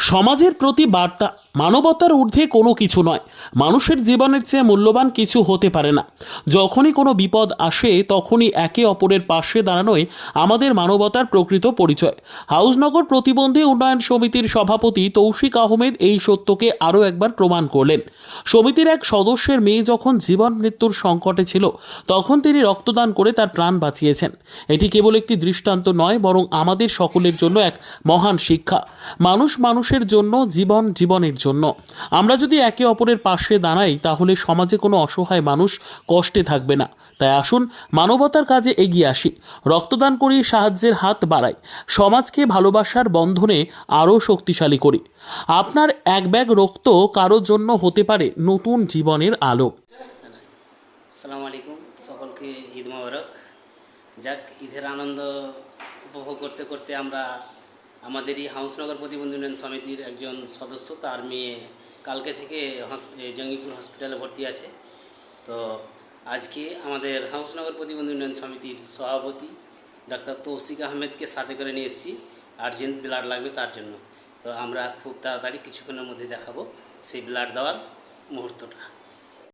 সমাজের প্রতি বার্তা, মানবতার ঊর্ধ্বে কোনো কিছু নয়। মানুষের জীবনের চেয়ে মূল্যবান কিছু হতে পারে না। যখনই কোনো বিপদ আসে তখনই একে অপরের পাশে দাঁড়ানোই আমাদের মানবতার প্রকৃত পরিচয়। হাউসনগর প্রতিবন্ধী উন্নয়ন সমিতির সভাপতি তৌফিক আহমেদ এই সত্যকে আরও একবার প্রমাণ করলেন। সমিতির এক সদস্যের মেয়ে যখন জীবন মৃত্যুর সংকটে ছিল তখন তিনি রক্তদান করে তার প্রাণ বাঁচিয়েছেন। এটি কেবল একটি দৃষ্টান্ত নয়, বরং আমাদের সকলের জন্য এক মহান শিক্ষা। মানুষ মানুষের জন্য, জীবন জীবনের জন্য। আমরা যদি একে অপরের পাশে দাঁড়াই তাহলে সমাজে কোনো অসহায় মানুষ কষ্টে থাকবে না। তাই আসুন মানবতার কাজে এগিয়ে আসি, রক্তদান করি, সাহায্যের হাত বাড়াই, সমাজকে ভালোবাসার বন্ধনে আরও শক্তিশালী করি। আপনার এক ব্যাগ রক্ত কারোর জন্য হতে পারে নতুন জীবনের আলো। আসসালামু আলাইকুম, সকলকে ঈদ মোবারক। যাক, ঈদের আনন্দ উপভোগ করতে করতে আমরা আমাদেরই হাউসনগর প্রতিবন্ধী উন্নয়ন সমিতির একজন সদস্য, তার মেয়ে কালকে থেকে জঙ্গিপুর হসপিটালে ভর্তি আছে। তো আজকে আমাদের হাউসনগর প্রতিবন্ধী উন্নয়ন সমিতির সভাপতি ডাক্তার তৌফিক আহমেদকে সাথে করে নিয়ে এসেছি, আর্জেন্ট ব্লাড লাগবে তার জন্য। তো আমরা খুব তাড়াতাড়ি কিছুক্ষণের মধ্যে দেখাবো সেই ব্লাড দেওয়ার মুহূর্তটা।